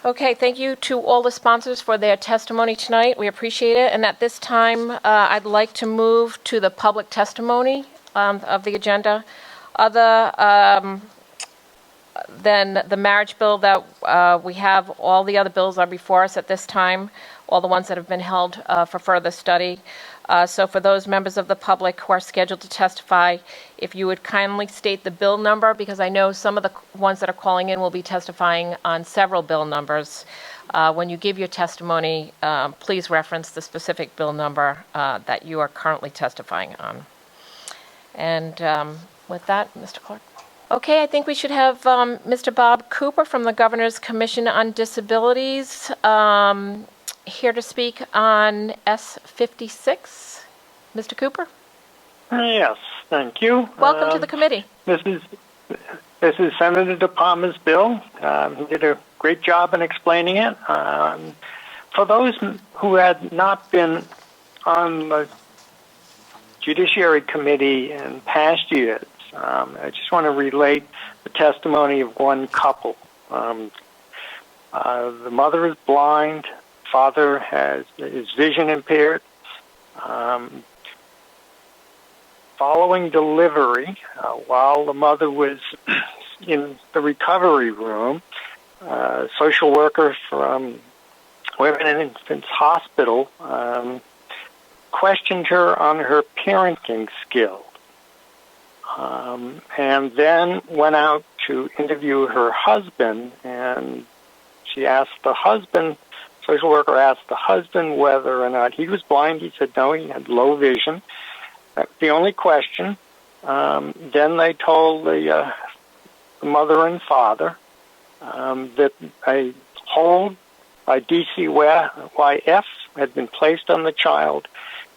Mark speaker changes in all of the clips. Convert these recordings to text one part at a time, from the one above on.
Speaker 1: Okay, thank you to all the sponsors for their testimony tonight. We appreciate it. And at this time, I'd like to move to the public testimony of the agenda. Other than the marriage bill that we have, all the other bills are before us at this time, all the ones that have been held for further study. So for those members of the public who are scheduled to testify, if you would kindly state the bill number, because I know some of the ones that are calling in will be testifying on several bill numbers. When you give your testimony, please reference the specific bill number that you are currently testifying on. And with that, Mr. Clark. Okay, I think we should have Mr. Bob Cooper from the Governor's Commission on Disabilities here to speak on S56. Mr. Cooper?
Speaker 2: Yes, thank you.
Speaker 1: Welcome to the committee.
Speaker 2: This is Senator De Palma's bill. He did a great job in explaining it. For those who had not been on the Judiciary Committee in past years, I just want to relate the testimony of one couple. The mother is blind. Father is vision impaired. Following delivery, while the mother was in the recovery room, a social worker from Women and Infants Hospital questioned her on her parenting skills. And then went out to interview her husband, and she asked the husband, social worker asked the husband whether or not he was blind. He said no, he had low vision. That's the only question. Then they told the mother and father that a hold by DCYF had been placed on the child,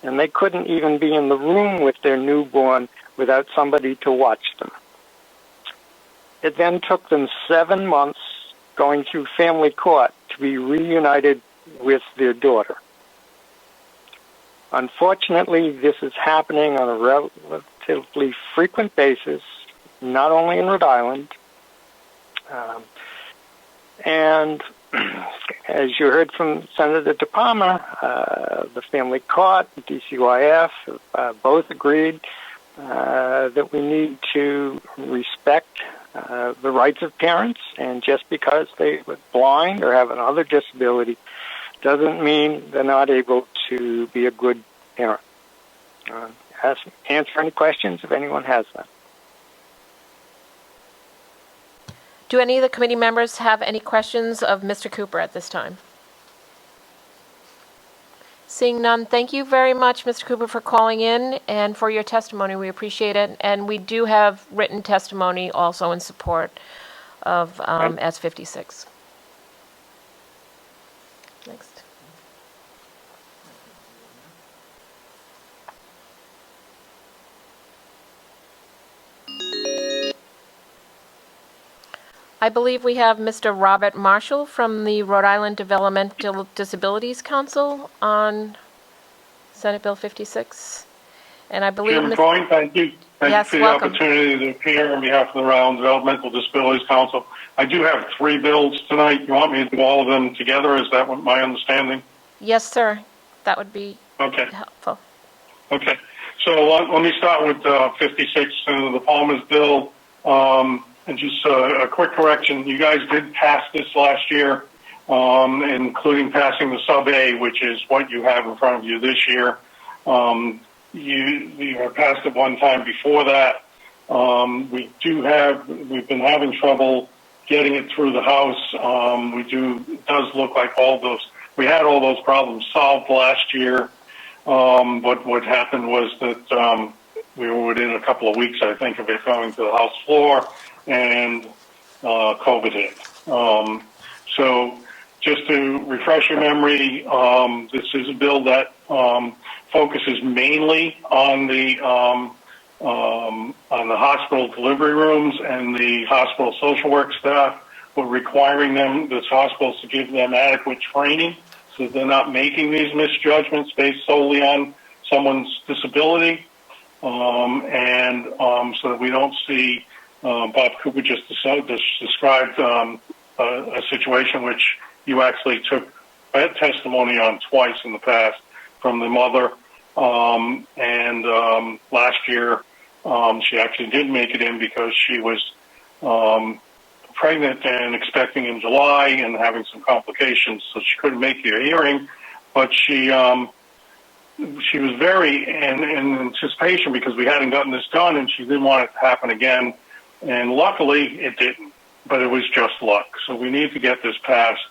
Speaker 2: and they couldn't even be in the room with their newborn without somebody to watch them. It then took them 7 months going through family court to be reunited with their daughter. Unfortunately, this is happening on a relatively frequent basis, not only in Rhode Island. And as you heard from Senator De Palma, the family court, DCYF, both agreed that we need to respect the rights of parents, and just because they were blind or have another disability doesn't mean they're not able to be a good parent. Answer any questions if anyone has them.
Speaker 1: Do any of the committee members have any questions of Mr. Cooper at this time? Seeing none, thank you very much, Mr. Cooper, for calling in and for your testimony. We appreciate it. And we do have written testimony also in support of S56. Next. I believe we have Mr. Robert Marshall from the Rhode Island Developmental Disabilities Council on Senate Bill 56. And I believe...
Speaker 3: Chairman Freund, thank you. Thank you for the opportunity to appear on behalf of the Rhode Island Developmental Disabilities Council. I do have 3 bills tonight. You want me to do all of them together? Is that what my understanding?
Speaker 1: Yes, sir. That would be helpful.
Speaker 3: Okay. So let me start with 56, Senator De Palma's bill. And just a quick correction, you guys did pass this last year, including passing the Sub-A, which is what you have in front of you this year. You have passed it one time before that. We've been having trouble getting it through the House. It does look like we had all those problems solved last year. But what happened was that we were within a couple of weeks, I think, of it going to the House floor, and COVID hit. So just to refresh your memory, this is a bill that focuses mainly on the hospital delivery rooms and the hospital social work staff. We're requiring the hospitals to give them adequate training so that they're not making these misjudgments based solely on someone's disability, so that we don't see Bob Cooper just described a situation which you actually took testimony on twice in the past from the mother. Last year, she actually did make it in because she was pregnant and expecting in July and having some complications, so she couldn't make the hearing. But she was very in anticipation because we hadn't gotten this done, and she didn't want it to happen again. And luckily, it didn't. But it was just luck. So we need to get this passed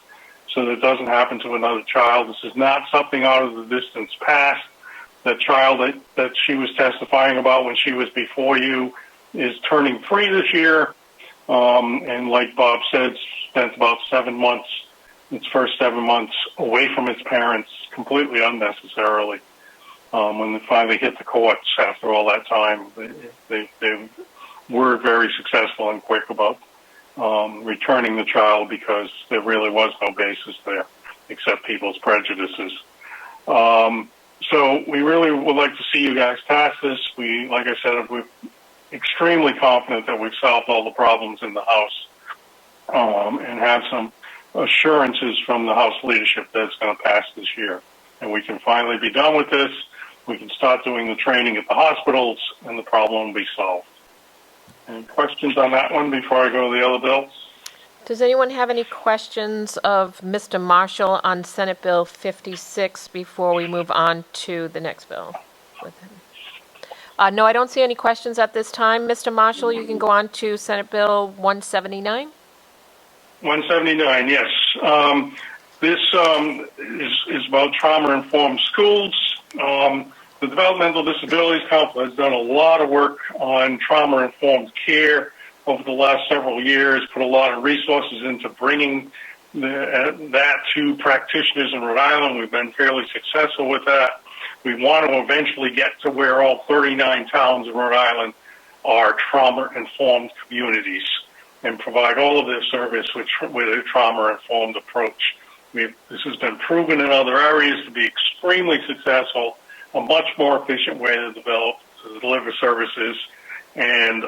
Speaker 3: so that it doesn't happen to another child. This is not something out of the distance past. That child that she was testifying about when she was before you is turning 3 this year. And like Bob said, spent about 7 months, its first 7 months, away from its parents completely unnecessarily. When they finally hit the courts after all that time, they were very successful and quick about returning the child because there really was no basis there except people's prejudices. So we really would like to see you guys pass this. Like I said, we're extremely confident that we've solved all the problems in the House and have some assurances from the House leadership that it's going to pass this year. And we can finally be done with this. We can start doing the training at the hospitals, and the problem will be solved. Any questions on that one before I go to the other bills?
Speaker 1: Does anyone have any questions of Mr. Marshall on Senate Bill 56 before we move on to the next bill with him? No, I don't see any questions at this time. Mr. Marshall, you can go on to Senate Bill 179.
Speaker 3: 179, yes. This is about trauma-informed schools. The Developmental Disabilities Council has done a lot of work on trauma-informed care over the last several years, put a lot of resources into bringing that to practitioners in Rhode Island. We've been fairly successful with that. We want to eventually get to where all 39 towns in Rhode Island are trauma-informed communities and provide all of their service with a trauma-informed approach. This has been proven in other areas to be extremely successful, a much more efficient way to deliver services, and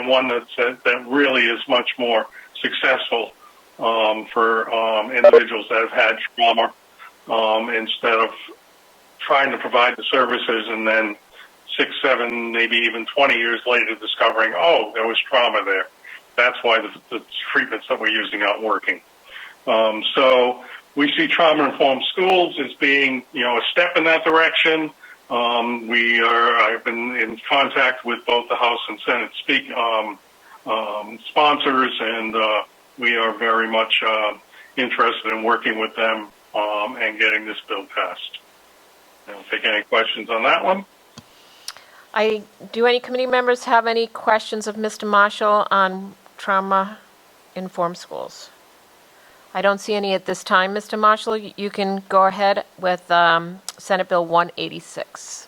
Speaker 3: one that really is much more successful for individuals that have had trauma instead of trying to provide the services and then 6, 7, maybe even 20 years later discovering, oh, there was trauma there. That's why the treatments that we're using aren't working. So we see trauma-informed schools as being, a step in that direction. I've been in contact with both the House and Senate sponsors, and we are very much interested in working with them and getting this bill passed. I don't take any questions on that one.
Speaker 1: Do any committee members have any questions of Mr. Marshall on trauma-informed schools? I don't see any at this time, Mr. Marshall. You can go ahead with Senate Bill 186.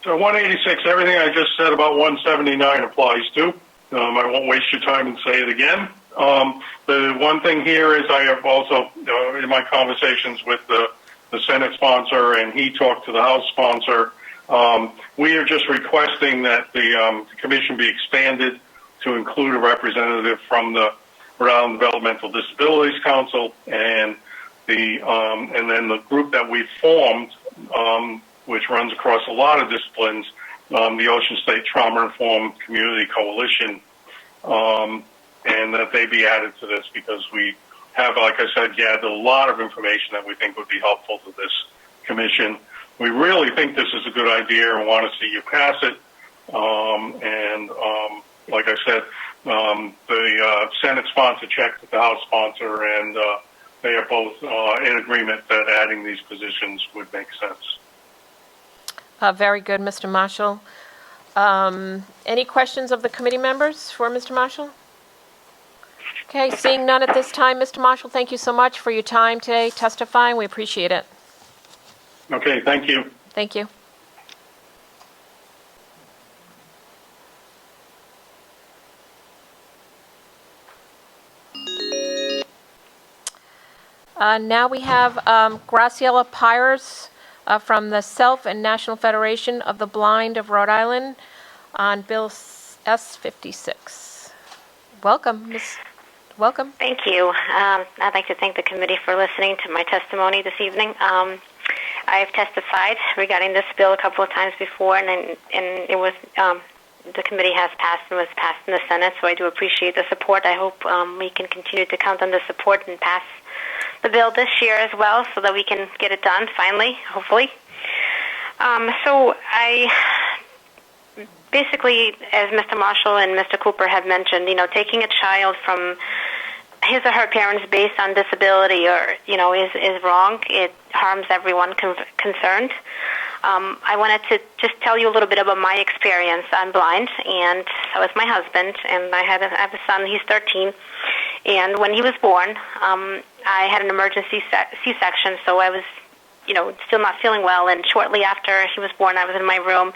Speaker 3: So 186, everything I just said about 179 applies to. I won't waste your time and say it again. The one thing here is I have also, in my conversations with the Senate sponsor, and he talked to the House sponsor, we are just requesting that the commission be expanded to include a representative from the Rhode Island Developmental Disabilities Council, and then the group that we've formed, which runs across a lot of disciplines, the Ocean State Trauma-Informed Community Coalition, and that they be added to this because we have, like I said, gathered a lot of information that we think would be helpful to this commission. We really think this is a good idea and want to see you pass it. Like I said, the Senate sponsor checked with the House sponsor, and they are both in agreement that adding these positions would make sense.
Speaker 1: Very good, Mr. Marshall. Any questions of the committee members for Mr. Marshall? Okay, seeing none at this time, Mr. Marshall, thank you so much for your time today testifying. We appreciate it.
Speaker 3: Okay, thank you.
Speaker 1: Thank you. Now we have Graciela Pirites from the Self and National Federation of the Blind of Rhode Island on Bill S56. Welcome, Ms. Welcome.
Speaker 4: Thank you. I'd like to thank the committee for listening to my testimony this evening. I've testified regarding this bill a couple of times before, and it was the committee has passed and was passed in the Senate, so I do appreciate the support. I hope we can continue to count on the support and pass the bill this year as well so that we can get it done finally, hopefully. So I basically, as Mr. Marshall and Mr. Cooper have mentioned, taking a child from his or her parents based on disability or, is wrong. It harms everyone concerned. I wanted to just tell you a little bit about my experience. I'm blind, and so is my husband, and I have a son. He's 13, and when he was born, I had an emergency C-section, so I was, still not feeling well, and shortly after he was born, I was in my room.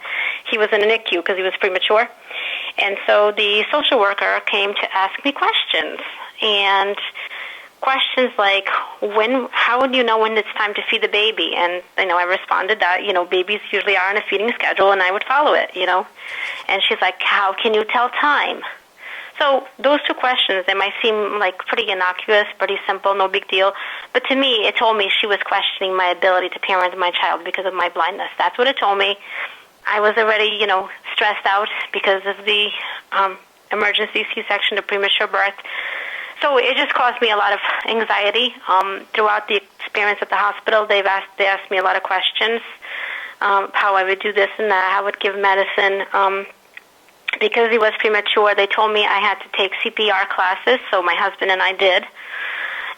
Speaker 4: He was in an NICU because he was premature, and so the social worker came to ask me questions, and questions like, how would you know when it's time to feed the baby? And, I responded that, babies usually are on a feeding schedule, and I would follow it, And she's like, how can you tell time? So those two questions, they might seem like pretty innocuous, pretty simple, no big deal. But to me, it told me she was questioning my ability to parent my child because of my blindness. That's what it told me. I was already, stressed out because of the emergency C-section, the premature birth. So it just caused me a lot of anxiety. Throughout the experience at the hospital, they asked me a lot of questions, how I would do this and that, how I would give medicine. Because he was premature, they told me I had to take CPR classes, so my husband and I did.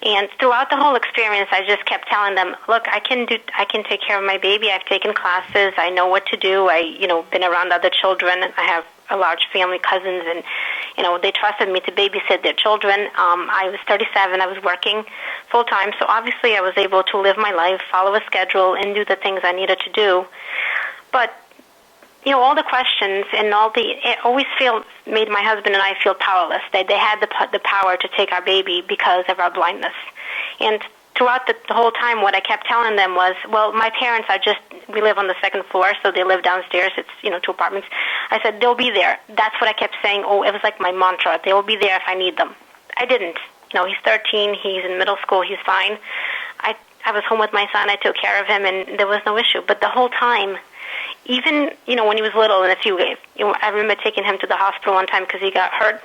Speaker 4: And throughout the whole experience, I just kept telling them, look, I can take care of my baby. I've taken classes. I know what to do. Been around other children. I have a large family, cousins, and, they trusted me to babysit their children. I was 37. I was working full-time, so obviously I was able to live my life, follow a schedule, and do the things I needed to do. But all the questions and it always made my husband and I feel powerless. They had the power to take our baby because of our blindness. And throughout the whole time, what I kept telling them was, well, my parents we live on the second floor, so they live downstairs. It's, 2 apartments. I said, they'll be there. That's what I kept saying. Oh, it was like my mantra. They will be there if I need them. I didn't. He's 13. He's in middle school. He's fine. I was home with my son. I took care of him, and there was no issue. But the whole time, even, when he was little, in a few ways, I remember taking him to the hospital one time because he got hurt.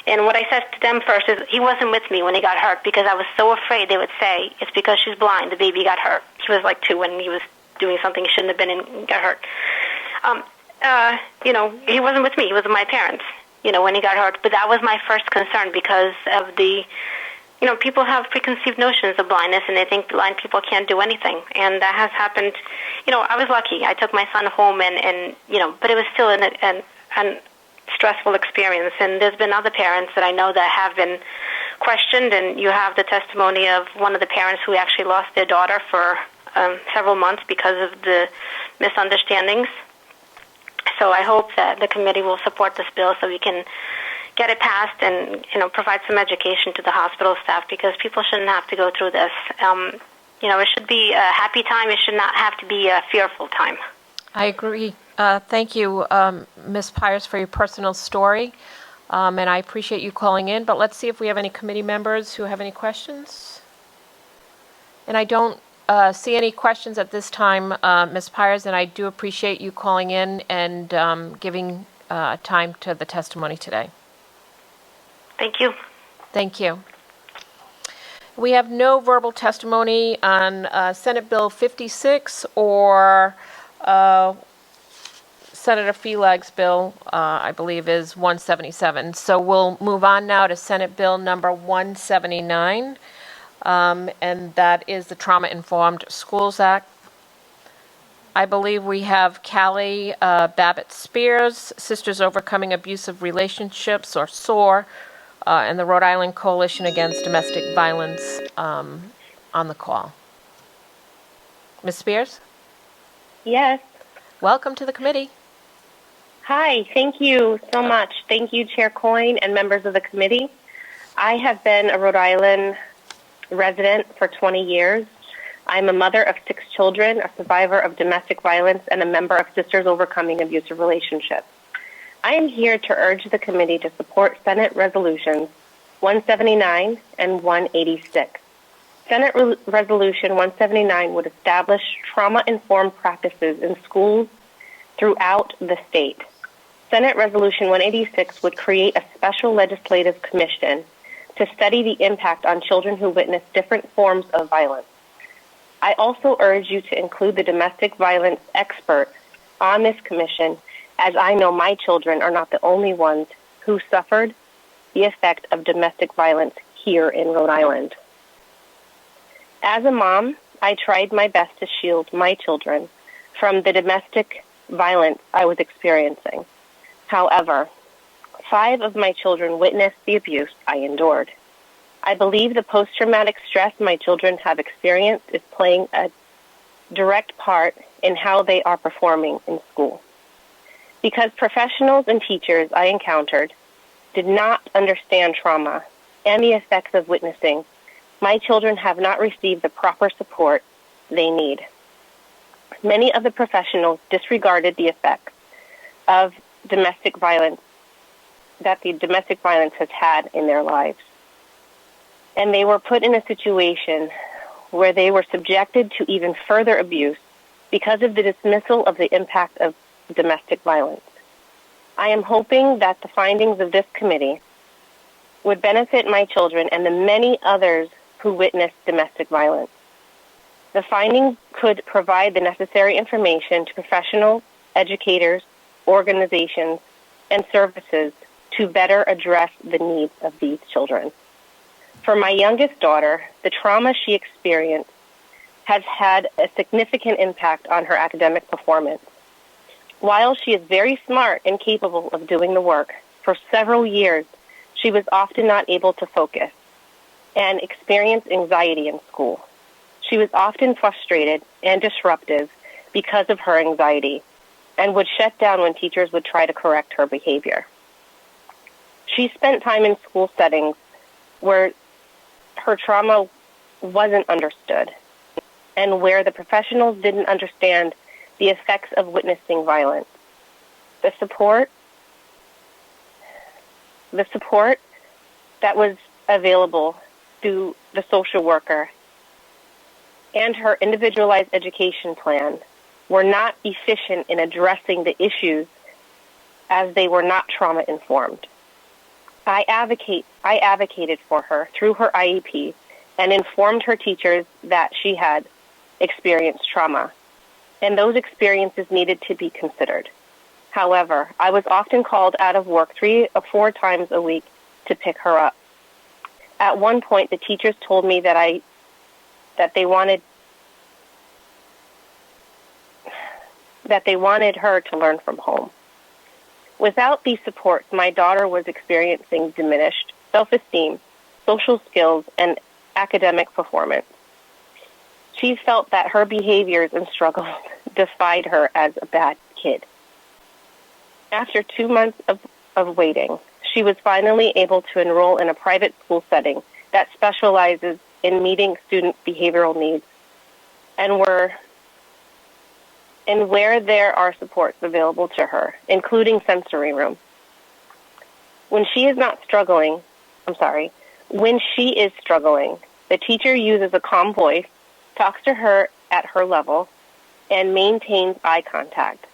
Speaker 4: And what I said to them first is he wasn't with me when he got hurt because I was so afraid they would say, it's because she's blind, the baby got hurt. He was like 2 when he was doing something he shouldn't have been and got hurt. He wasn't with me. He was with my parents, when he got hurt. But that was my first concern because of the, people have preconceived notions of blindness, and they think blind people can't do anything. And that has happened. I was lucky. I took my son home, and but it was still an stressful experience. And there's been other parents that I know that have been questioned, and you have the testimony of one of the parents who actually lost their daughter for several months because of the misunderstandings. So I hope that the committee will support this bill so we can get it passed and, provide some education to the hospital staff because people shouldn't have to go through this. It should be a happy time. It should not have to be a fearful time.
Speaker 1: I agree. Thank you, Ms. Pires, for your personal story, and I appreciate you calling in. But let's see if we have any committee members who have any questions. And I don't see any questions at this time, Ms. Pires, and I do appreciate you calling in and giving time to the testimony today.
Speaker 4: Thank you.
Speaker 1: Thank you. We have no verbal testimony on Senate Bill 56 or Senator Feelag's bill, I believe, is 177. So we'll move on now to Senate Bill number 179, and that is the Trauma-Informed Schools Act. I believe we have Cali Spears, Sisters Overcoming Abusive Relationships, or SOAR, and the Rhode Island Coalition Against Domestic Violence on the call. Ms. Spears?
Speaker 5: Yes.
Speaker 1: Welcome to the committee.
Speaker 5: Hi, thank you so much. Thank you, Chair Coyne and members of the committee. I have been a Rhode Island resident for 20 years. I'm a mother of 6 children, a survivor of domestic violence, and a member of Sisters Overcoming Abusive Relationships. I am here to urge the committee to support Senate resolutions 179, and 186. Senate Resolution 179 would establish trauma-informed practices in schools throughout the state. Senate Resolution 186 would create a special legislative commission to study the impact on children who witness different forms of violence. I also urge you to include the domestic violence expert on this commission, as I know my children are not the only ones who suffered the effect of domestic violence here in Rhode Island. As a mom, I tried my best to shield my children from the domestic violence I was experiencing. However, 5 of my children witnessed the abuse I endured. I believe the post-traumatic stress my children have experienced is playing a direct part in how they are performing in school. Because professionals and teachers I encountered did not understand trauma and the effects of witnessing, my children have not received the proper support they need. Many of the professionals disregarded the effects of domestic violence that the domestic violence has had in their lives. And they were put in a situation where they were subjected to even further abuse because of the dismissal of the impact of domestic violence. I am hoping that the findings of this committee would benefit my children and the many others who witnessed domestic violence. The findings could provide the necessary information to professionals, educators, organizations, and services to better address the needs of these children. For my youngest daughter, the trauma she experienced has had a significant impact on her academic performance. While she is very smart and capable of doing the work, for several years she was often not able to focus and experienced anxiety in school. She was often frustrated and disruptive because of her anxiety and would shut down when teachers would try to correct her behavior. She spent time in school settings where her trauma wasn't understood and where the professionals didn't understand the effects of witnessing violence. The support that was available through the social worker and her individualized education plan were not efficient in addressing the issues as they were not trauma-informed. I advocated for her through her IEP and informed her teachers that she had experienced trauma, and those experiences needed to be considered. However, I was often called out of work 3 or 4 times a week to pick her up. At one point, the teachers told me that they wanted her to learn from home. Without these supports, my daughter was experiencing diminished self-esteem, social skills, and academic performance. She felt that her behaviors and struggles defined her as a bad kid. After 2 months of waiting, she was finally able to enroll in a private school setting that specializes in meeting student behavioral needs and where there are supports available to her, including sensory room. When she is struggling, the teacher uses a calm voice, talks to her at her level, and maintains eye contact.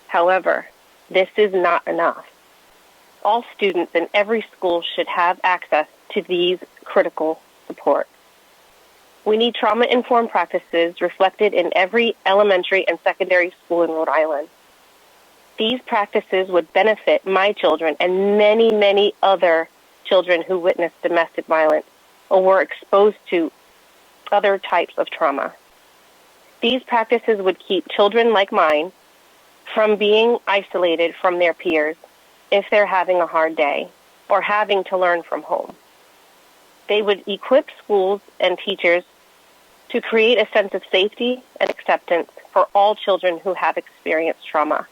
Speaker 5: However, this is not enough. All students in every school should have access to these critical supports. We need trauma-informed practices reflected in every elementary and secondary school in Rhode Island. These practices would benefit my children and many, many other children who witnessed domestic violence or were exposed to other types of trauma. These practices would keep children like mine from being isolated from their peers if they're having a hard day or having to learn from home. They would equip schools and teachers to create a sense of safety and acceptance for all children who have experienced trauma.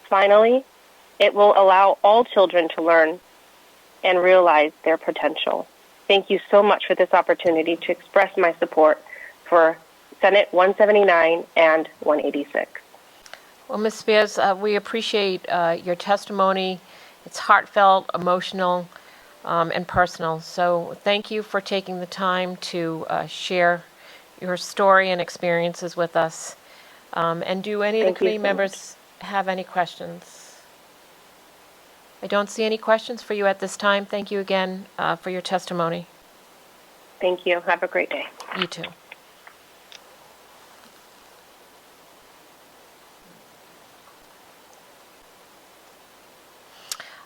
Speaker 5: Finally, it will allow all children to learn and realize their potential. Thank you so much for this opportunity to express my support for Senate 179 and 186.
Speaker 1: Well, Ms. Spears, we appreciate your testimony. It's heartfelt, emotional. and personal. So thank you for taking the time to share your story and experiences with us. And do any of the
Speaker 5: Thank you
Speaker 1: committee
Speaker 5: so
Speaker 1: members have any questions? I don't see any questions for you at this time. Thank you again for your testimony.
Speaker 5: Thank you. Have a great day.
Speaker 1: You too.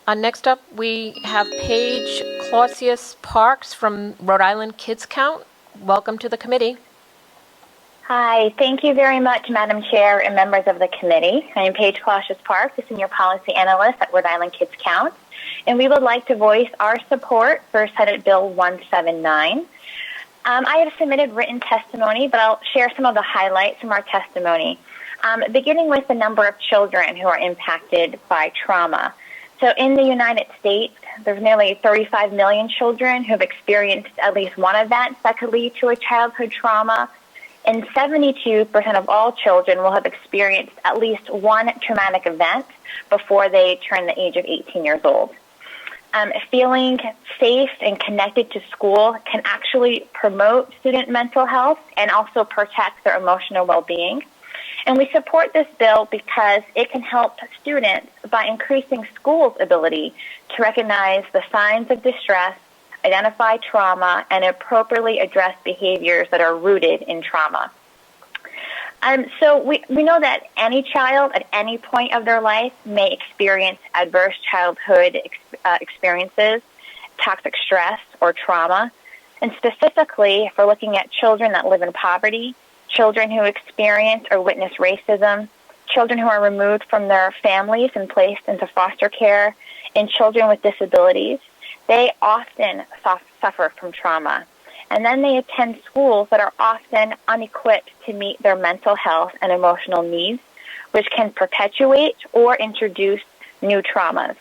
Speaker 1: Next up, we have Paige Clausius Parks from Rhode Island Kids Count. Welcome to the committee.
Speaker 6: Hi, thank you very much, Madam Chair and members of the committee. I am Paige Clausius Parks, the Senior Policy Analyst at Rhode Island Kids Count, and we would like to voice our support for Senate Bill 179. I have submitted written testimony, but I'll share some of the highlights from our testimony, beginning with the number of children who are impacted by trauma. So in the United States, there's nearly 35 million children who have experienced at least one event that could lead to a childhood trauma, and 72% of all children will have experienced at least one traumatic event before they turn the age of 18 years old. Feeling safe and connected to school can actually promote student mental health and also protect their emotional well-being. And we support this bill because it can help students by increasing schools' ability to recognize the signs of distress, identify trauma, and appropriately address behaviors that are rooted in trauma. So we know that any child at any point of their life may experience adverse childhood experiences, toxic stress, or trauma. And specifically, if we're looking at children that live in poverty, children who experience or witness racism, children who are removed from their families and placed into foster care, and children with disabilities, they often suffer from trauma. And then they attend schools that are often unequipped to meet their mental health and emotional needs, which can perpetuate or introduce new traumas.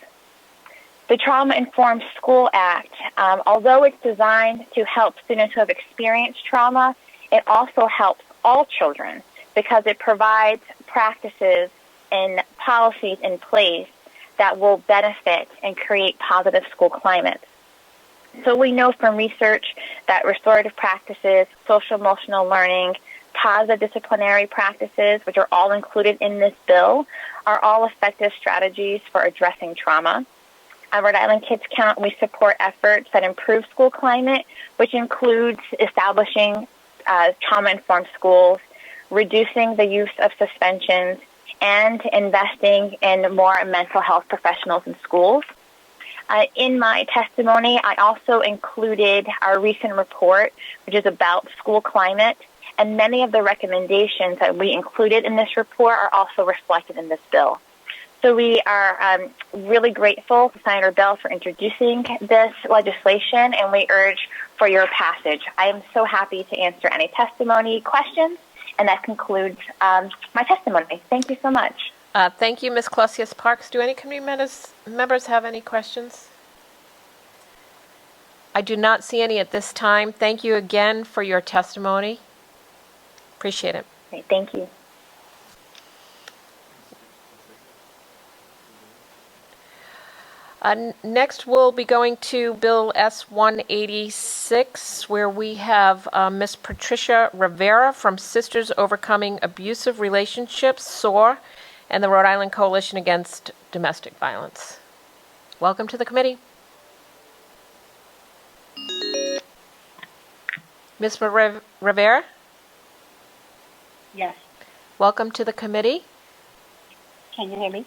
Speaker 6: The Trauma-Informed School Act, although it's designed to help students who have experienced trauma, it also helps all children because it provides practices and policies in place that will benefit and create positive school climates. So we know from research that restorative practices, social-emotional learning, positive disciplinary practices, which are all included in this bill, are all effective strategies for addressing trauma. At Rhode Island Kids Count, we support efforts that improve school climate, which includes establishing trauma-informed schools, reducing the use of suspensions, and investing in more mental health professionals in schools. In my testimony, I also included our recent report, which is about school climate, and many of the recommendations that we included in this report are also reflected in this bill. So we are really grateful to Senator Bell for introducing this legislation, and we urge for your passage. I am so happy to answer any testimony questions, and that concludes my testimony. Thank you so much.
Speaker 1: Thank you, Ms. Clausius Parks. Do any committee members have any questions? I do not see any at this time. Thank you again for your testimony. Appreciate it.
Speaker 6: Okay, thank you.
Speaker 1: Next, we'll be going to Bill S-186, where we have Ms. Patricia Rivera from Sisters Overcoming Abusive Relationships, SOAR, and the Rhode Island Coalition Against Domestic Violence. Welcome to the committee. Ms. Rivera?
Speaker 7: Yes.
Speaker 1: Welcome to the committee.
Speaker 7: Can you hear me?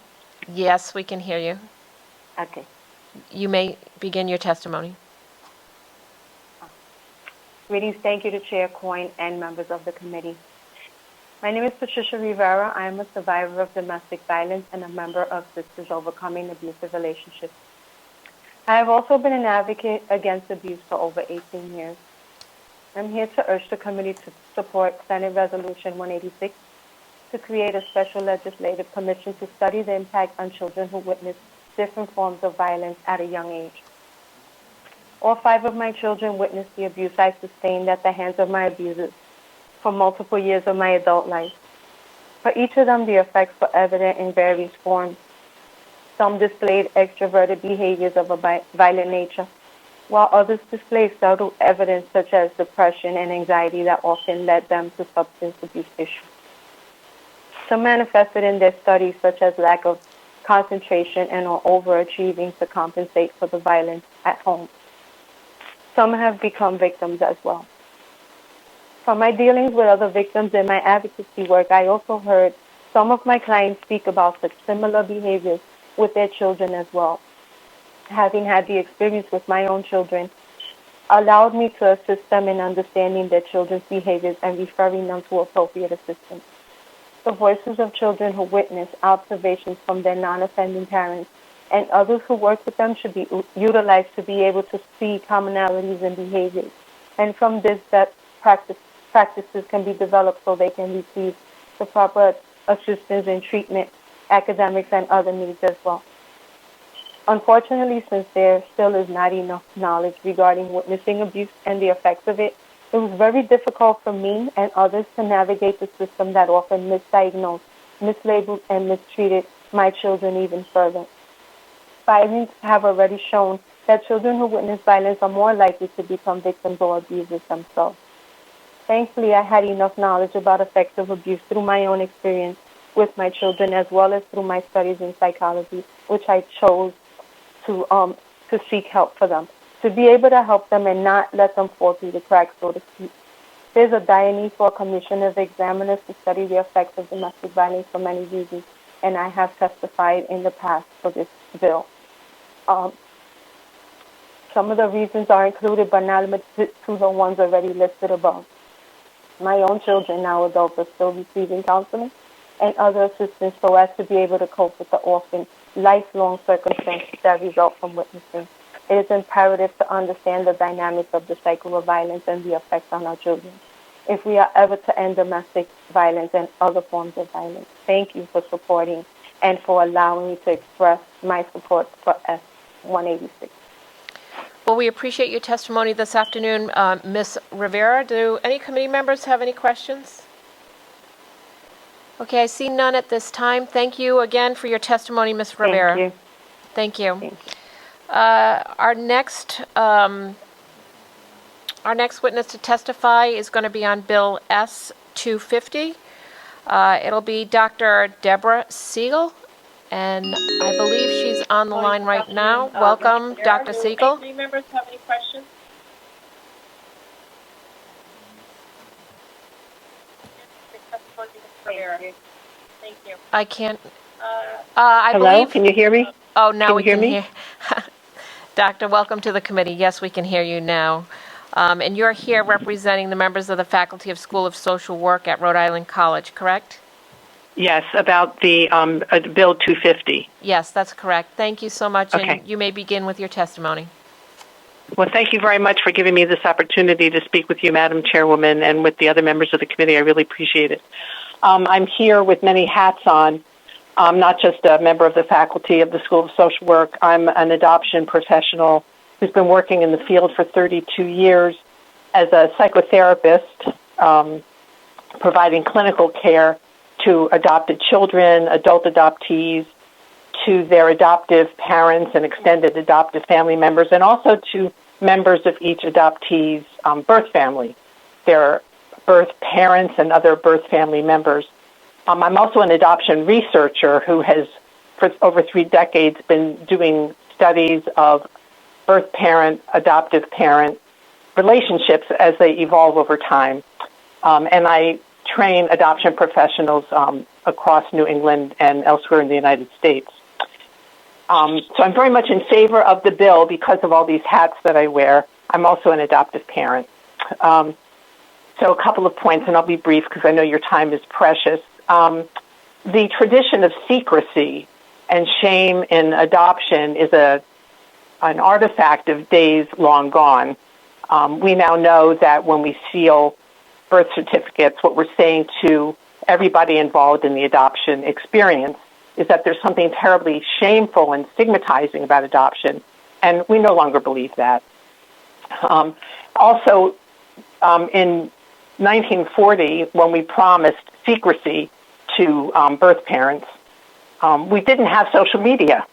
Speaker 1: Yes, we can hear you.
Speaker 7: Okay.
Speaker 1: You may begin your testimony.
Speaker 7: Greetings. Thank you to Chair Coyne and members of the committee. My name is Patricia Rivera. I am a survivor of domestic violence and a member of Sisters Overcoming Abusive Relationships. I have also been an advocate against abuse for over 18 years. I'm here to urge the committee to support Senate Resolution 186 to create a special legislative commission to study the impact on children who witness different forms of violence at a young age. All 5 of my children witnessed the abuse I sustained at the hands of my abusers for multiple years of my adult life. For each of them, the effects were evident in various forms. Some displayed extroverted behaviors of a violent nature, while others display subtle evidence such as depression and anxiety that often led them to substance abuse issues. Some manifested in their studies, such as lack of concentration and or overachieving to compensate for the violence at home. Some have become victims as well. From my dealings with other victims in my advocacy work, I also heard some of my clients speak about such similar behaviors with their children as well. Having had the experience with my own children allowed me to assist them in understanding their children's behaviors and referring them to appropriate assistance. The voices of children who witness observations from their non-offending parents and others who work with them should be utilized to be able to see commonalities in behaviors. And from this, that practices can be developed so they can receive the proper assistance in treatment, academics, and other needs as well. Unfortunately, since there still is not enough knowledge regarding witnessing abuse and the effects of it, it was very difficult for me and others to navigate the system that often misdiagnosed, mislabeled, and mistreated my children even further. Findings have already shown that children who witness violence are more likely to become victims or abusers themselves. Thankfully, I had enough knowledge about effects of abuse through my own experience with my children, as well as through my studies in psychology, which I chose to seek help for them, to be able to help them and not let them fall through the cracks, so to speak. There's a dire need for a commission of examiners to study the effects of domestic violence for many reasons, and I have testified in the past for this bill. Some of the reasons are included, but not limited to the ones already listed above. My own children, now adults, are still receiving counseling and other assistance so as to be able to cope with the often lifelong circumstances that result from witnessing. It is imperative to understand the dynamics of the cycle of violence and the effects on our children if we are ever to end domestic violence and other forms of violence. Thank you for supporting and for allowing me to express my support for S-186.
Speaker 1: Well, we appreciate your testimony this afternoon, Ms. Rivera. Do any committee members have any questions? Okay, I see none at this time. Thank you again for your testimony, Ms. Rivera.
Speaker 7: Thank you.
Speaker 1: Thank you.
Speaker 7: Thank you.
Speaker 1: Our next witness to testify is going to be on Bill S-250. It'll be Dr. Deborah Siegel, and I believe she's on the line right now. Welcome, Dr. Siegel.
Speaker 8: Do any members have any questions? Thank you.
Speaker 1: I can't. I
Speaker 9: Hello,
Speaker 1: believe.
Speaker 9: can you hear me?
Speaker 1: Oh, now we can
Speaker 9: me?
Speaker 1: hear. Doctor, welcome to the committee. Yes, we can hear you now. And you're here representing the members of the Faculty of School of Social Work at Rhode Island College, correct?
Speaker 9: Yes, about the Bill 250.
Speaker 1: Yes, that's correct. Thank you so much,
Speaker 9: Okay.
Speaker 1: and you may begin with your testimony.
Speaker 9: Well, thank you very much for giving me this opportunity to speak with you, Madam Chairwoman, and with the other members of the committee. I really appreciate it. I'm here with many hats on. I'm not just a member of the faculty of the School of Social Work. I'm an adoption professional who's been working in the field for 32 years as a psychotherapist, providing clinical care to adopted children, adult adoptees, to their adoptive parents and extended adoptive family members, and also to members of each adoptee's birth family, their birth parents and other birth family members. I'm also an adoption researcher who has, for over 3 decades, been doing studies of birth parent, adoptive parent relationships as they evolve over time. And I train adoption professionals across New England and elsewhere in the United States. So I'm very much in favor of the bill because of all these hats that I wear. I'm also an adoptive parent. So a couple of points, and I'll be brief because I know your time is precious. The tradition of secrecy and shame in adoption is an artifact of days long gone. We now know that when we seal birth certificates, what we're saying to everybody involved in the adoption experience is that there's something terribly shameful and stigmatizing about adoption, and we no longer believe that. Also, in 1940, when we promised secrecy to birth parents, we didn't have social media.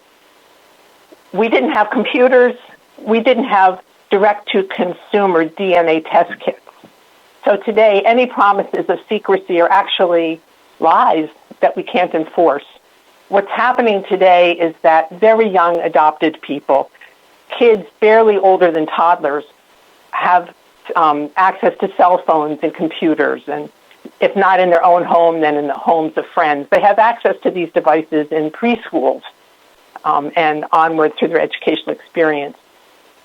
Speaker 9: We didn't have computers. We didn't have direct-to-consumer DNA test kits. So today, any promises of secrecy are actually lies that we can't enforce. What's happening today is that very young adopted people, kids barely older than toddlers, have access to cell phones and computers, and if not in their own home, then in the homes of friends. They have access to these devices in preschools and onward through their educational experience.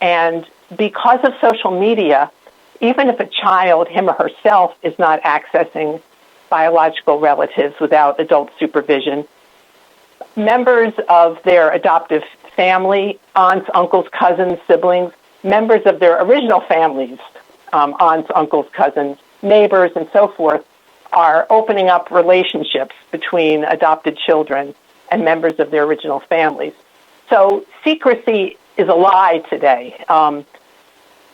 Speaker 9: And because of social media, even if a child, him or herself, is not accessing biological relatives without adult supervision, members of their adoptive family, aunts, uncles, cousins, siblings, members of their original families, aunts, uncles, cousins, neighbors, and so forth, are opening up relationships between adopted children and members of their original families. So secrecy is a lie today.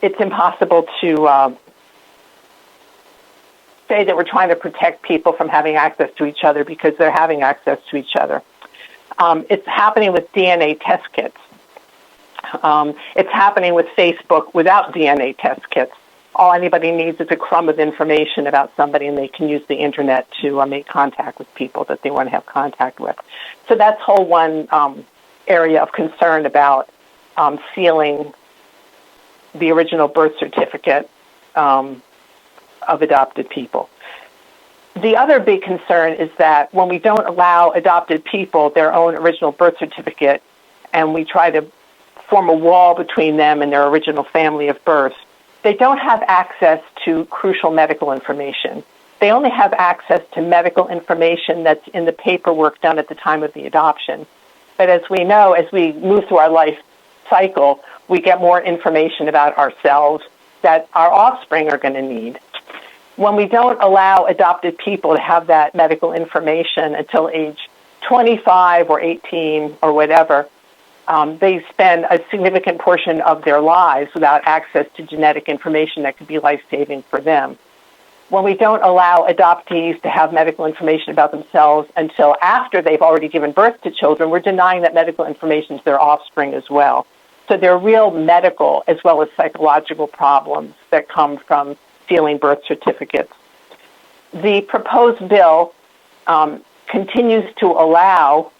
Speaker 9: It's impossible to say that we're trying to protect people from having access to each other because they're having access to each other. It's happening with DNA test kits. It's happening with Facebook without DNA test kits. All anybody needs is a crumb of information about somebody, and they can use the internet to make contact with people that they want to have contact with. So that's whole one area of concern about sealing the original birth certificate of adopted people. The other big concern is that when we don't allow adopted people their own original birth certificate and we try to form a wall between them and their original family of birth, they don't have access to crucial medical information. They only have access to medical information that's in the paperwork done at the time of the adoption. But as we know, as we move through our life cycle, we get more information about ourselves that our offspring are going to need. When we don't allow adopted people to have that medical information until age 25 or 18 or whatever, they spend a significant portion of their lives without access to genetic information that could be life-saving for them. When we don't allow adoptees to have medical information about themselves until after they've already given birth to children, we're denying that medical information to their offspring as well. So there are real medical as well as psychological problems that come from sealing birth certificates. The proposed bill continues to allow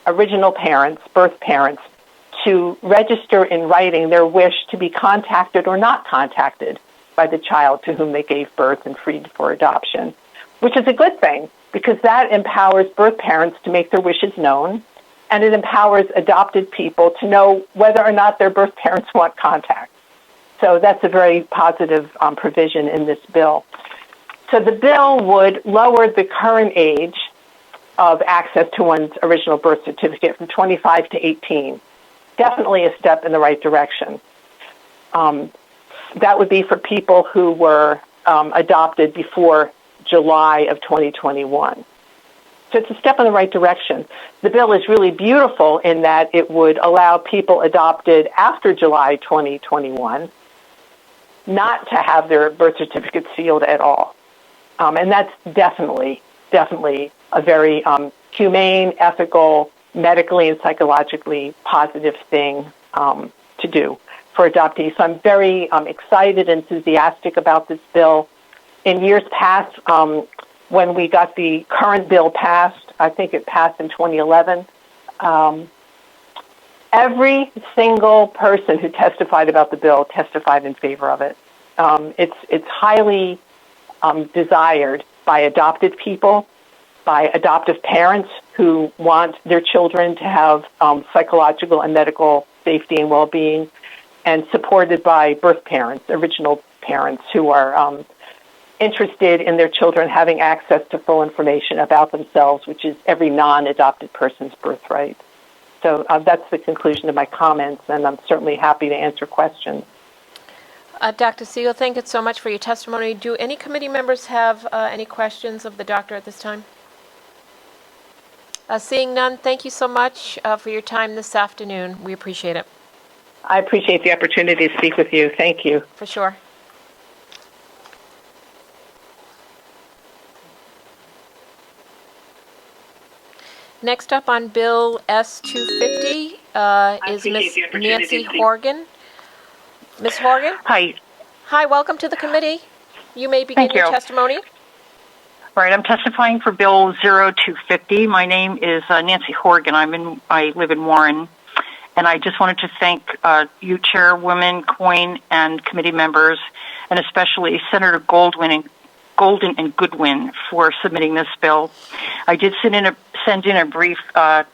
Speaker 9: original parents, birth parents, to register in writing their wish to be contacted or not contacted by the child to whom they gave birth and freed for adoption, which is a good thing because that empowers birth parents to make their wishes known, and it empowers adopted people to know whether or not their birth parents want contact. So that's a very positive provision in this bill. So the bill would lower the current age of access to one's original birth certificate from 25 to 18. Definitely a step in the right direction. That would be for people who were adopted before July of 2021. So it's a step in the right direction. The bill is really beautiful in that it would allow people adopted after July 2021 not to have their birth certificate sealed at all. And that's definitely a very humane, ethical, medically and psychologically positive thing to do for adoptees. So I'm very excited and enthusiastic about this bill. In years past, when we got the current bill passed, I think it passed in 2011, every single person who testified about the bill testified in favor of it. It's highly desired by adopted people, by adoptive parents who want their children to have psychological and medical safety and well-being, and supported by birth parents, original parents who are interested in their children having access to full information about themselves, which is every non-adopted person's birthright. So that's the conclusion of my comments, and I'm certainly happy to answer questions.
Speaker 1: Dr. Siegel, thank you so much for your testimony. Do any committee members have any questions of the doctor at this time? Seeing none, thank you so much for your time this afternoon. We appreciate it.
Speaker 9: I appreciate the opportunity to speak with you. Thank you.
Speaker 1: For sure. Next up on Bill S-250 is Ms. Nancy Horgan Ms. Horgan?
Speaker 10: Hi.
Speaker 1: Hi, welcome to the committee. You may begin your testimony.
Speaker 10: Right, I'm testifying for Bill 0250. My name is Nancy Horgan. I live in Warren, and I just wanted to thank you, Chairwoman Coyne, and committee members, and especially Senator Golden and Goodwin for submitting this bill. I did send in a brief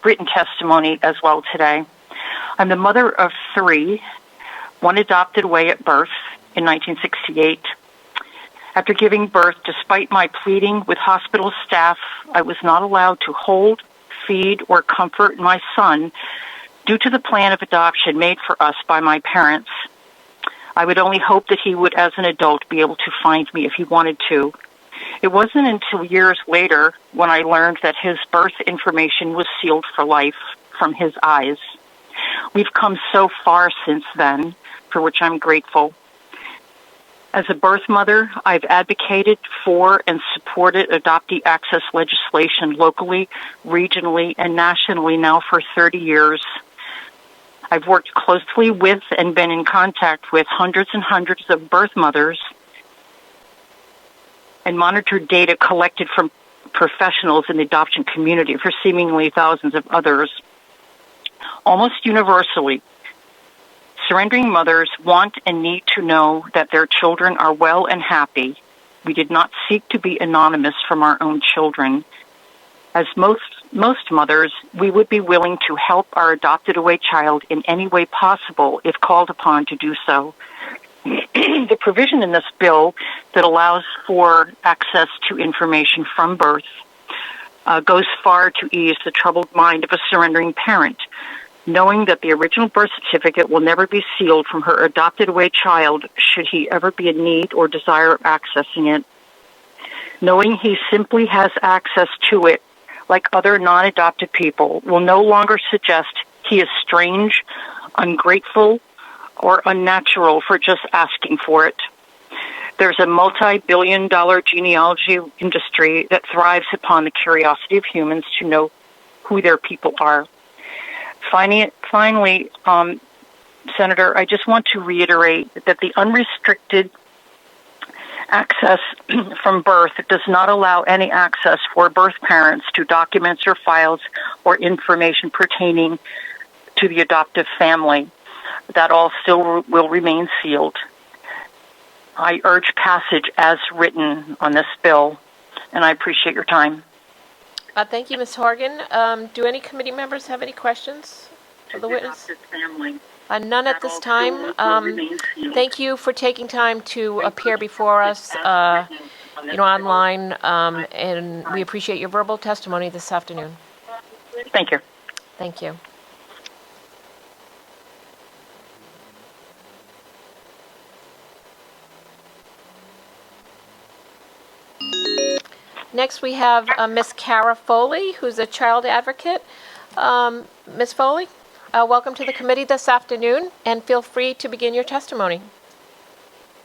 Speaker 10: written testimony as well today. I'm the mother of 3, one adopted away at birth in 1968. After giving birth, despite my pleading with hospital staff, I was not allowed to hold, feed, or comfort my son due to the plan of adoption made for us by my parents. I would only hope that he would, as an adult, be able to find me if he wanted to. It wasn't until years later when I learned that his birth information was sealed for life from his eyes. We've come so far since then, for which I'm grateful. As a birth mother, I've advocated for and supported adoptee access legislation locally, regionally, and nationally now for 30 years. I've worked closely with and been in contact with hundreds and hundreds of birth mothers and monitored data collected from professionals in the adoption community for seemingly thousands of others. Almost universally, surrendering mothers want and need to know that their children are well and happy. We did not seek to be anonymous from our own children. As most mothers, we would be willing to help our adopted away child in any way possible if called upon to do so. The provision in this bill that allows for access to information from birth goes far to ease the troubled mind of a surrendering parent, knowing that the original birth certificate will never be sealed from her adopted away child should he ever be in need or desire accessing it. Knowing he simply has access to it, like other non-adopted people, will no longer suggest he is strange, ungrateful, or unnatural for just asking for it. There's a multi-billion-dollar genealogy industry that thrives upon the curiosity of humans to know who their people are. Finally, Senator, I just want to reiterate that the unrestricted access from birth does not allow any access for birth parents to documents or files or information pertaining to the adoptive family. That all still will remain sealed. I urge passage as written on this bill, and I appreciate your time.
Speaker 1: Thank you, Ms. Horgan. Do any committee members have any questions of the witness? None at this time. Thank you for taking time to appear before us, online, and we appreciate your verbal testimony this afternoon.
Speaker 10: Thank you.
Speaker 1: Thank you. Next, we have Ms. Cara Foley, who's a child advocate. Ms. Foley, welcome to the committee this afternoon, and feel free to begin your testimony.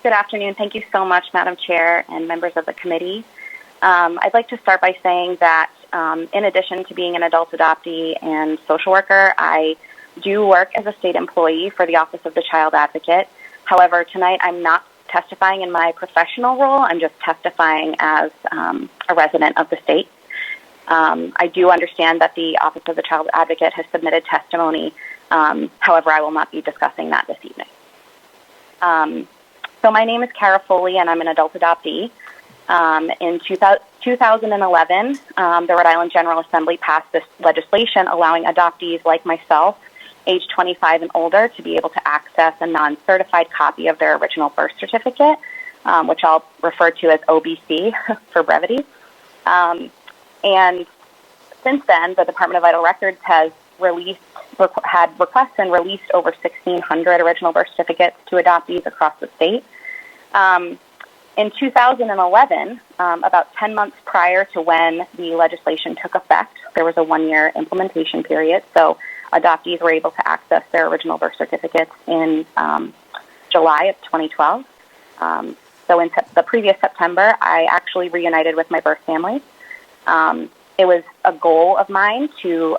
Speaker 11: Good afternoon. Thank you so much, Madam Chair and members of the committee. I'd like to start by saying that in addition to being an adult adoptee and social worker, I do work as a state employee for the Office of the Child Advocate. However, tonight I'm not testifying in my professional role. I'm just testifying as a resident of the state. I do understand that the Office of the Child Advocate has submitted testimony. However, I will not be discussing that this evening. So my name is Cara Foley, and I'm an adult adoptee. In 2011, the Rhode Island General Assembly passed this legislation allowing adoptees like myself, age 25 and older, to be able to access a non-certified copy of their original birth certificate, which I'll refer to as OBC for brevity. And since then, the Department of Vital Records has had requests and released over 1,600 original birth certificates to adoptees across the state. In 2011, about 10 months prior to when the legislation took effect, there was a one-year implementation period, so adoptees were able to access their original birth certificates in July of 2012. So in the previous September, I actually reunited with my birth family. It was a goal of mine to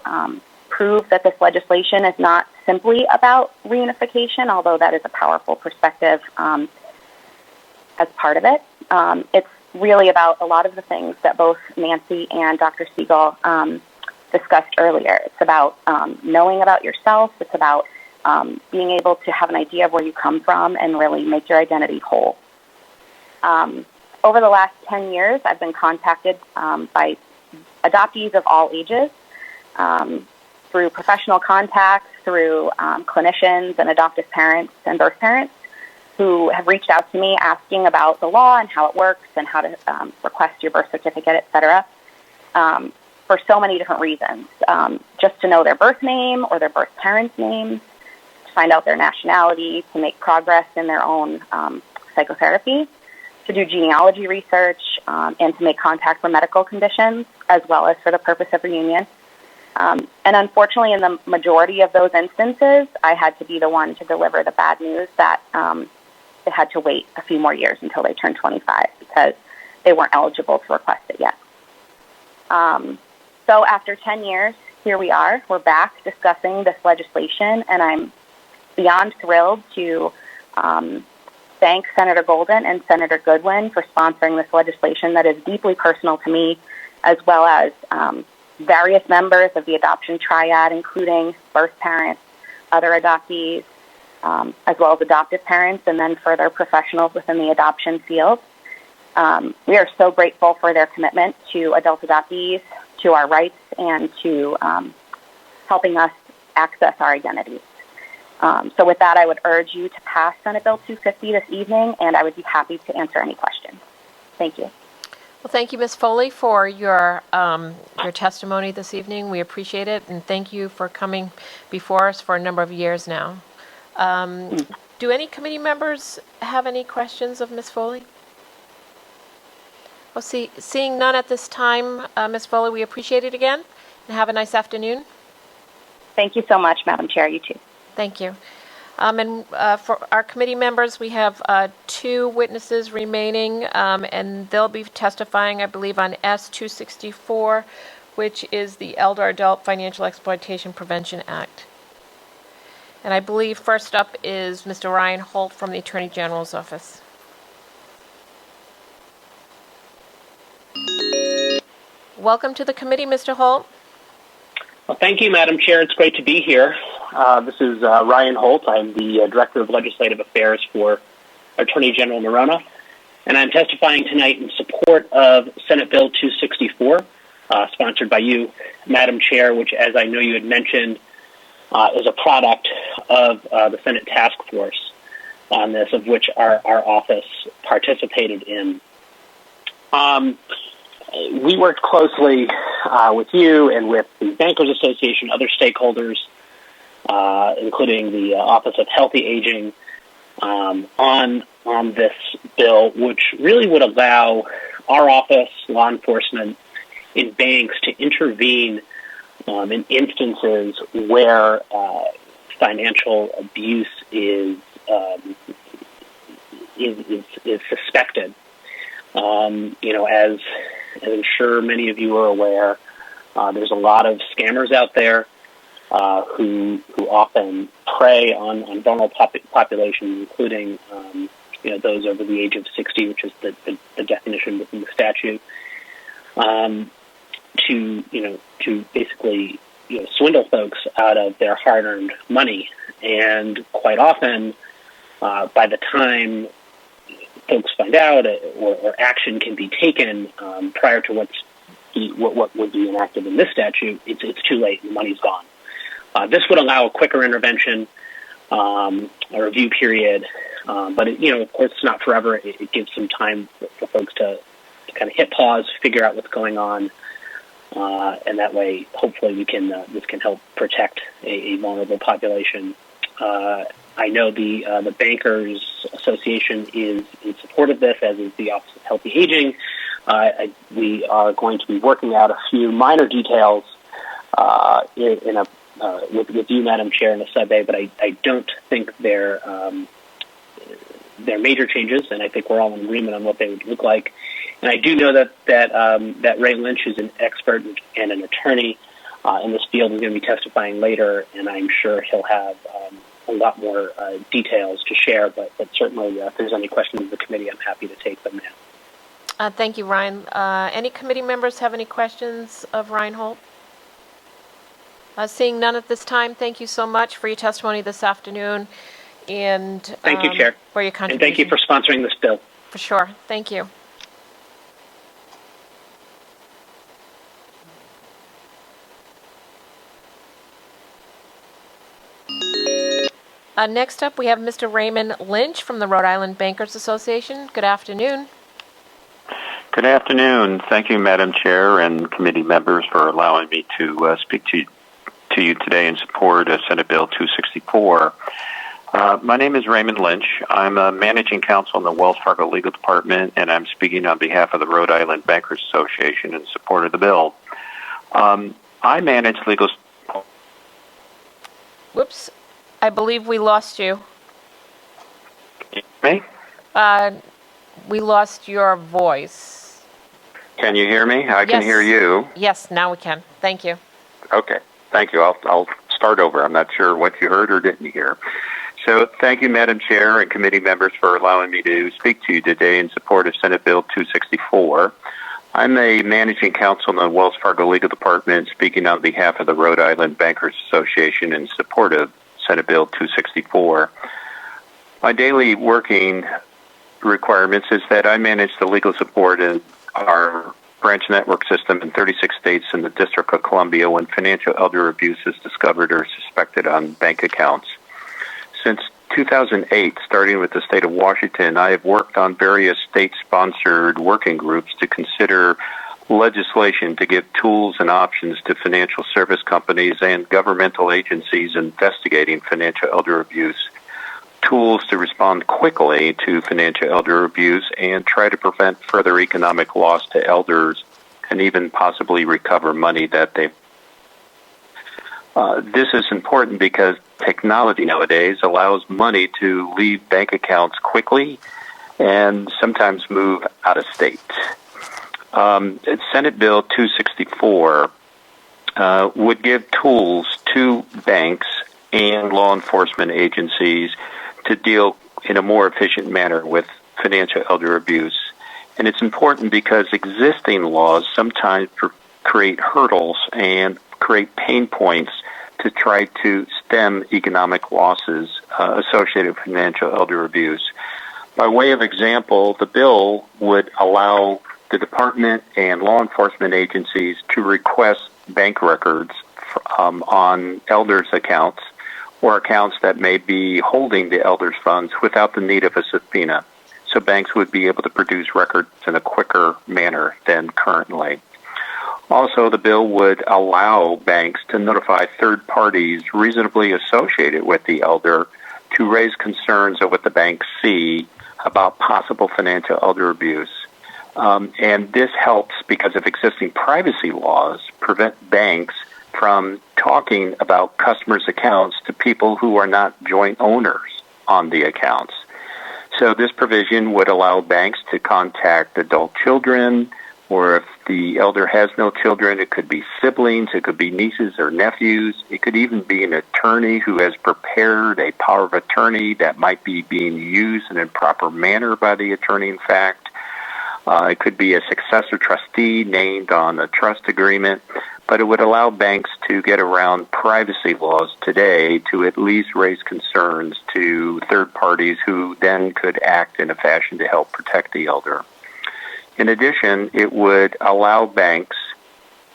Speaker 11: prove that this legislation is not simply about reunification, although that is a powerful perspective as part of it. It's really about a lot of the things that both Nancy and Dr. Siegel discussed earlier. It's about knowing about yourself. It's about being able to have an idea of where you come from and really make your identity whole. Over the last 10 years, I've been contacted by adoptees of all ages through professional contacts, through clinicians and adoptive parents and birth parents who have reached out to me asking about the law and how it works and how to request your birth certificate, et cetera, for so many different reasons. Just to know their birth name or their birth parents' names, to find out their nationality, to make progress in their own psychotherapy, to do genealogy research, and to make contact for medical conditions, as well as for the purpose of reunion. And unfortunately, in the majority of those instances, I had to be the one to deliver the bad news that they had to wait a few more years until they turned 25 because they weren't eligible to request it yet. So after 10 years, here we are. We're back discussing this legislation, and I'm beyond thrilled to thank Senator Golden and Senator Goodwin for sponsoring this legislation that is deeply personal to me, as well as various members of the adoption triad, including birth parents, other adoptees, as well as adoptive parents, and then further professionals within the adoption field. We are so grateful for their commitment to adult adoptees, to our rights, and to helping us access our identities. So with that, I would urge you to pass Senate Bill 250 this evening, and I would be happy to answer any questions. Thank you.
Speaker 1: Well, thank you, Ms. Foley, for your testimony this evening. We appreciate it, and thank you for coming before us for a number of years now. Do any committee members have any questions of Ms. Foley? Well, seeing none at this time, Ms. Foley, we appreciate it again, and have a nice afternoon.
Speaker 11: Thank you so much, Madam Chair. You too.
Speaker 1: Thank you. And for our committee members, we have 2 witnesses remaining, and they'll be testifying, I believe, on S-264, which is the Elder Adult Financial Exploitation Prevention Act. And I believe first up is Mr. Ryan Holt from the Attorney General's office. Welcome to the committee, Mr. Holt.
Speaker 12: Well, thank you, Madam Chair. It's great to be here. This is Ryan Holt. I'm the Director of Legislative Affairs for Attorney General Noronha, and I'm testifying tonight in support of Senate Bill 264, sponsored by you, Madam Chair, which, as I know you had mentioned, is a product of the Senate task force on this, of which our office participated in. We worked closely with you and with the Bankers Association, other stakeholders, including the Office of Healthy Aging, on this bill, which really would allow our office, law enforcement, and banks to intervene in instances where financial abuse is suspected. As I'm sure many of you are aware, there's a lot of scammers out there who often prey on vulnerable populations, including those over the age of 60, which is the definition within the statute, to basically swindle folks out of their hard-earned money. And quite often, by the time folks find out or action can be taken prior to what would be enacted in this statute, it's too late. The money's gone. This would allow a quicker intervention, a review period, but of course, it's not forever. It gives some time for folks to kind of hit pause, figure out what's going on, and that way, hopefully, this can help protect a vulnerable population. I know the Bankers Association is in support of this, as is the Office of Healthy Aging. We are going to be working out a few minor details with you, Madam Chair, in a sub-A, but I don't think they're major changes, and I think we're all in agreement on what they would look like. And I do know that Ray Lynch, who's an expert and an attorney, in this field is going to be testifying later, and I'm sure he'll have a lot more details to share, but certainly if there's any questions of the committee, I'm happy to take them now.
Speaker 1: Thank you, Ryan. Any committee members have any questions of Ryan Holt? Seeing none at this time, thank you so much for your testimony this afternoon, and
Speaker 12: thank you, Chair,
Speaker 1: for your contribution.
Speaker 12: And thank you for sponsoring this bill.
Speaker 1: For sure. Thank you. Next up, we have Mr. Raymond Lynch from the Rhode Island Bankers Association. Good afternoon.
Speaker 13: Good afternoon. Thank you, Madam Chair and committee members, for allowing me to speak to you today in support of Senate Bill 264. My name is Raymond Lynch. I'm a managing counsel in the Wells Fargo Legal Department, and I'm speaking on behalf of the Rhode Island Bankers Association in support of the bill. I manage legal...
Speaker 1: Whoops. I believe we lost you.
Speaker 13: Me?
Speaker 1: We lost your voice.
Speaker 13: Can you hear me? I can hear you.
Speaker 1: Yes, now we can. Thank you.
Speaker 13: Okay. Thank you. I'll start over. I'm not sure what you heard or didn't hear. So thank you, Madam Chair and committee members, for allowing me to speak to you today in support of Senate Bill 264. I'm a managing counsel in the Wells Fargo Legal Department, speaking on behalf of the Rhode Island Bankers Association in support of Senate Bill 264. My daily working requirements is that I manage the legal support in our branch network system in 36 states in the District of Columbia when financial elder abuse is discovered or suspected on bank accounts. Since 2008, starting with the state of Washington, I have worked on various state-sponsored working groups to consider legislation to give tools and options to financial service companies and governmental agencies investigating financial elder abuse, tools to respond quickly to financial elder abuse and try to prevent further economic loss to elders and even possibly recover money that they've. This is important because technology nowadays allows money to leave bank accounts quickly and sometimes move out of state. Senate Bill 264 would give tools to banks and law enforcement agencies to deal in a more efficient manner with financial elder abuse. And it's important because existing laws sometimes create hurdles and create pain points to try to stem economic losses associated with financial elder abuse. By way of example, the bill would allow the department and law enforcement agencies to request bank records on elders' accounts or accounts that may be holding the elders' funds without the need of a subpoena. So banks would be able to produce records in a quicker manner than currently. Also, the bill would allow banks to notify third parties reasonably associated with the elder to raise concerns of what the banks see about possible financial elder abuse. And this helps because of existing privacy laws prevent banks from talking about customers' accounts to people who are not joint owners on the accounts. So this provision would allow banks to contact adult children, or if the elder has no children, it could be siblings, it could be nieces or nephews, it could even be an attorney who has prepared a power of attorney that might be being used in an improper manner by the attorney, in fact. It could be a successor trustee named on a trust agreement, but it would allow banks to get around privacy laws today to at least raise concerns to third parties who then could act in a fashion to help protect the elder. In addition, it would allow banks,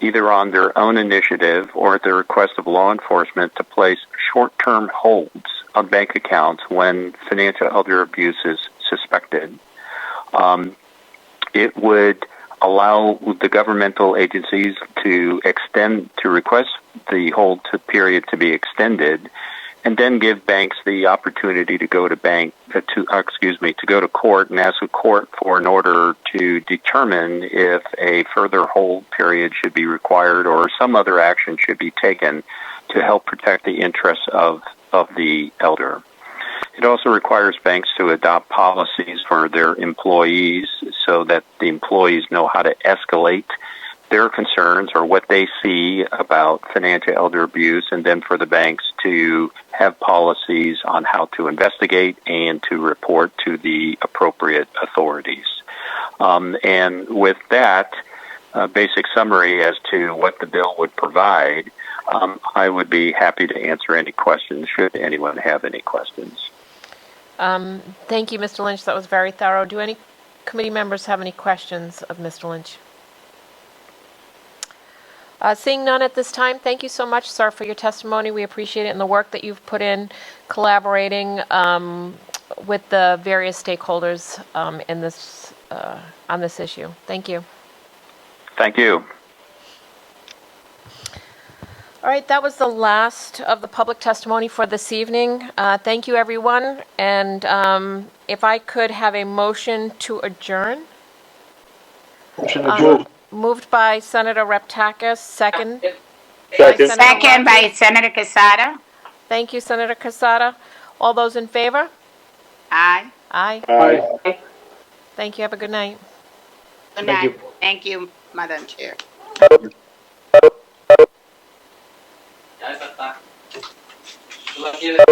Speaker 13: either on their own initiative or at the request of law enforcement, to place short-term holds on bank accounts when financial elder abuse is suspected. It would allow the governmental agencies to request the hold period to be extended, and then give banks the opportunity to go to go to court and ask the court for an order to determine if a further hold period should be required or some other action should be taken to help protect the interests of the elder. It also requires banks to adopt policies for their employees so that the employees know how to escalate their concerns or what they see about financial elder abuse, and then for the banks to have policies on how to investigate and to report to the appropriate authorities. And with that basic summary as to what the bill would provide, I would be happy to answer any questions should anyone have any questions.
Speaker 1: Thank you, Mr. Lynch. That was very thorough. Do any committee members have any questions of Mr. Lynch? Seeing none at this time, thank you so much, sir, for your testimony. We appreciate it and the work that you've put in collaborating with the various stakeholders in this on this issue. Thank you.
Speaker 13: Thank you.
Speaker 1: All right, that was the last of the public testimony for this evening. Thank you, everyone. And if I could have a motion to adjourn.
Speaker 14: Motion adjourned.
Speaker 1: Moved by Senator Reptakis, second.
Speaker 15: Second by Senator Quesada.
Speaker 1: Thank you, Senator Quesada. All those in favor?
Speaker 15: Aye.
Speaker 1: Aye.
Speaker 14: Aye.
Speaker 1: Thank you. Have a good night.
Speaker 15: Good night. Thank you, Madam Chair.
Speaker 14: Thank you.